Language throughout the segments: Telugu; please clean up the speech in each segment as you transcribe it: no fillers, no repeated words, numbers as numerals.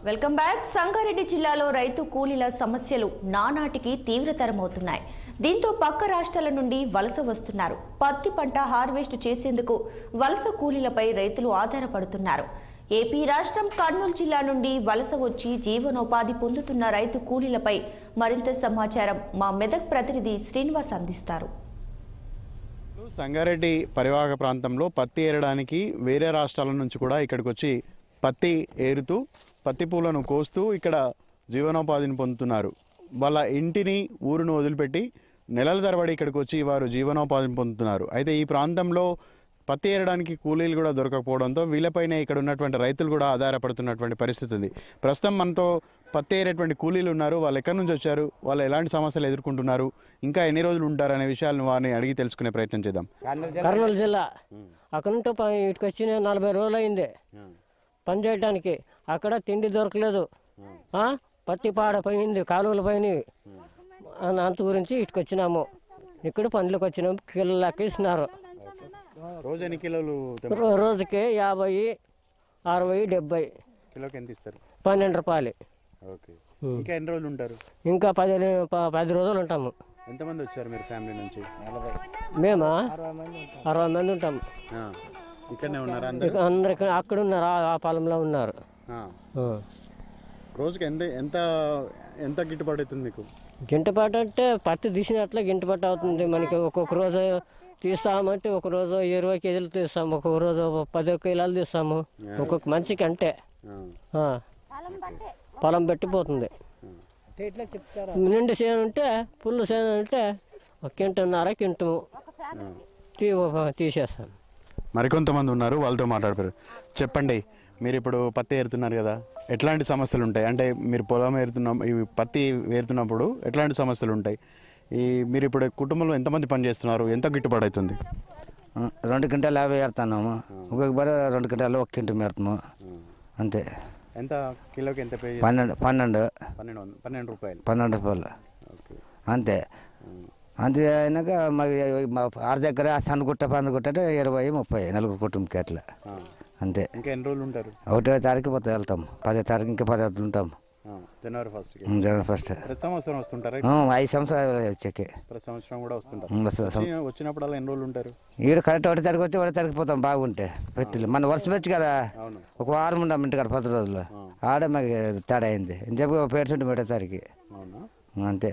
Welcome back. సంగారెడ్డి జిల్లాలో రైతు కూలీల సమస్యలు నానాటికి తీవ్రతరమవుతున్నాయి. దీంతో పక్క రాష్ట్రాల నుండి వలస వస్తున్నారు. పత్తి పంట హార్వెస్ట్ చేసేందుకు వలస కూలీలపై రైతులు ఆధారపడుతున్నారు. ఏపీ రాష్ట్రం కర్నూలు జిల్లా నుండి వలస వచ్చి జీవనోపాధి పొందుతున్న రైతు కూలీలపై మరింత సమాచారం మా మెదక్ ప్రతినిధి శ్రీనివాస్ అందిస్తారు. సంగారెడ్డి పరివాహక ప్రాంతంలో పత్తి ఏరడానికి వేరే రాష్ట్రాల నుంచి కూడా ఇక్కడికి వచ్చి పత్తి ఏరుతూ పత్తి పూలను కోస్తూ ఇక్కడ జీవనోపాధిని పొందుతున్నారు. వాళ్ళ ఇంటిని ఊరును వదిలిపెట్టి నెలల తరబడి ఇక్కడికి వచ్చి వారు జీవనోపాధిని పొందుతున్నారు. అయితే ఈ ప్రాంతంలో పత్తి ఏరడానికి కూలీలు కూడా దొరకకపోవడంతో వీళ్ళపైనే ఇక్కడ ఉన్నటువంటి రైతులు కూడా ఆధారపడుతున్నటువంటి పరిస్థితి ఉంది. ప్రస్తుతం మనతో పత్తి ఏరేటువంటి కూలీలు ఉన్నారు. వాళ్ళు ఎక్కడి నుంచి వచ్చారు, వాళ్ళు ఎలాంటి సమస్యలు ఎదుర్కొంటున్నారు, ఇంకా ఎన్ని రోజులు ఉంటారు అనే విషయాలను వారిని అడిగి తెలుసుకునే ప్రయత్నం చేద్దాం. కర్నూలు జిల్లా అక్కడ నుండి ఇటుకు వచ్చి 40 రోజులు అయింది పని చేయడానికి. అక్కడ తిండి దొరకలేదు, పత్తి పాడపోయింది, కాలువలు పోయినాయి. అంత గురించి ఇటుకు వచ్చినాము. ఇక్కడ పనులకు వచ్చినాము. కిలో లెక్క ఇస్తున్నారు. రోజుకి 50, 60, 70. కిలోకి ఎంత ఇస్తారు? 12 రూపాయలు. ఇంకా ఎన్ని రోజులు ఉంటారు? ఇంకా 10 రోజులు ఉంటాము. ఎంతమంది వచ్చారు మీరు ఫ్యామిలీ నుంచి? మేమా 60 మంది ఉంటాము. ఇక్కడనే ఉన్నారు అందరికి అక్కడ ఉన్నారు, ఆ పొలంలో ఉన్నారు. రోజుకి ఎంత ఎంత గిట్టుబాటు అవుతుంది మీకు? గిట్టుబాటు అంటే పత్తి తీసినట్లే గిట్టుబాటు అవుతుంది మనకి. ఒక్కొక్క రోజు తీస్తామంటే ఒక రోజు 20 కేజీలు తీస్తాము, ఒక్కొక్క రోజు 10 కిలోలు తీస్తాము. ఒక్కొక్క మనిషికి అంటే పొలం పెట్టిపోతుంది. నిండు చేను ఉంటే పుల్లు చేను ఉంటే 1.5 కింటు తీసేస్తాం. మరికొంతమంది ఉన్నారు, వాళ్ళతో మాట్లాడతారు. చెప్పండి, మీరు ఇప్పుడు పత్తి ఏరుతున్నారు కదా, ఎట్లాంటి సమస్యలు ఉంటాయి? అంటే మీరు పొలం పత్తి ఏరుతున్నప్పుడు ఎట్లాంటి సమస్యలు ఉంటాయి? మీరు ఇప్పుడు కుటుంబంలో ఎంతమంది పని చేస్తున్నారు, ఎంత గిట్టుబాటు అవుతుంది? 2 క్వింటాలు 50 ఏరుతున్నాము. ఒక్కొక్క బర 2 క్వింటాలు 1 క్వింటల్ ఏరుతాము అంతే. ఎంత కిలోకి ఎంత పే? 12 రూపాయలు అంతే. అంతే అయినాక మా ఆరు దగ్గర సన్నగుట్ట పందుగుట్ట 20, 30 నలుగురు కుటుంబకి అట్లా అంతే. ఇంకా ఎన్ని రోజులు ఉంటారు? 1వ తారీఖు పోతే వెళ్తాము. 10వ తారీఖు ఇంకా 10 రోజులు ఉంటాము. జనవరి ఫస్ట్. ప్రతి సంవత్సరం వస్తుంటారు? 5 సంవత్సరాలు వచ్చాకే ప్రతి సంవత్సరం కూడా వస్తుంటారు. వచ్చినప్పుడు అలా ఎన్ని రోజులు ఉంటారు? ఈడ కరెక్ట్ 1వ తారీఖు వచ్చి 1వ తారీఖు పోతాం. బాగుంటే పెత్తిలు మన వర్షం వచ్చి కదా, ఒక వారం ఉంటాం ఇంటికాడ 10 రోజులు. ఆడ మాకు తేడా అయింది అని చెప్పి పేర్చుంటే 1వ తారీఖు అంతే.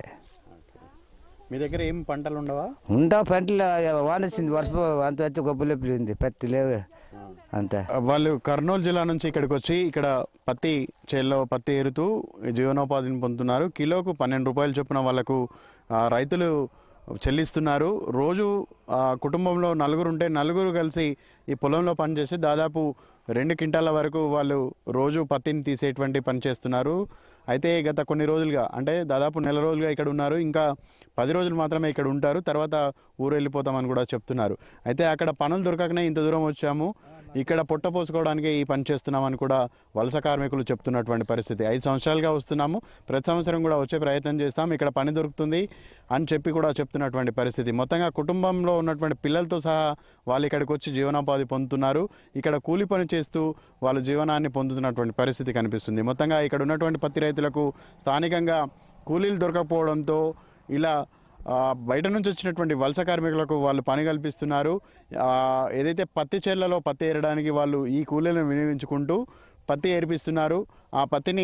మీ దగ్గర ఏం పంటలు ఉండవా? ఉండవు పంటలు. వాన వచ్చింది, వర్షం అంత వచ్చి గొప్పలు ఉంది, పత్తి లేవు అంతే. వాళ్ళు కర్నూలు జిల్లా నుంచి ఇక్కడికి వచ్చి ఇక్కడ పత్తి చేల్లో పత్తి ఏరుతూ జీవనోపాధిని పొందుతున్నారు. కిలోకు 12 రూపాయలు చొప్పున వాళ్ళకు రైతులు చెల్లిస్తున్నారు. రోజు కుటుంబంలో 4 ఉంటే 4 కలిసి ఈ పొలంలో పనిచేసి దాదాపు 2 క్వింటాల వరకు వాళ్ళు రోజు పత్తిని తీసేటువంటి పని చేస్తున్నారు. అయితే గత కొన్ని రోజులుగా, అంటే దాదాపు నెల రోజులుగా ఇక్కడ ఉన్నారు. ఇంకా 10 రోజులు మాత్రమే ఇక్కడ ఉంటారు, తర్వాత ఊరు వెళ్ళిపోతామని కూడా చెప్తున్నారు. అయితే అక్కడ పనులు దొరకకనే ఇంత దూరం వచ్చాము, ఇక్కడ పొట్ట పోసుకోవడానికి ఈ పని చేస్తున్నామని కూడా వలస కార్మికులు చెప్తున్నటువంటి పరిస్థితి. 5 సంవత్సరాలుగా వస్తున్నాము, ప్రతి సంవత్సరం కూడా వచ్చే ప్రయత్నం చేస్తాం, ఇక్కడ పని దొరుకుతుంది అని చెప్పి కూడా చెప్తున్నటువంటి పరిస్థితి. మొత్తంగా కుటుంబంలో ఉన్నటువంటి పిల్లలతో సహా వాళ్ళు ఇక్కడికి వచ్చి జీవనోపాధి పొందుతున్నారు. ఇక్కడ కూలి పని చేస్తూ వాళ్ళు జీవనాన్ని పొందుతున్నటువంటి పరిస్థితి కనిపిస్తుంది. మొత్తంగా ఇక్కడ ఉన్నటువంటి పత్తి రైతులకు స్థానికంగా కూలీలు దొరకకపోవడంతో ఇలా బయట నుంచి వచ్చినటువంటి వలస కార్మికులకు వాళ్ళు పని కల్పిస్తున్నారు. ఏదైతే పత్తి చేళ్లలో పత్తి ఏరడానికి వాళ్ళు ఈ కూలీలను వినియోగించుకుంటూ పత్తి ఏర్పిస్తున్నారు. ఆ పత్తిని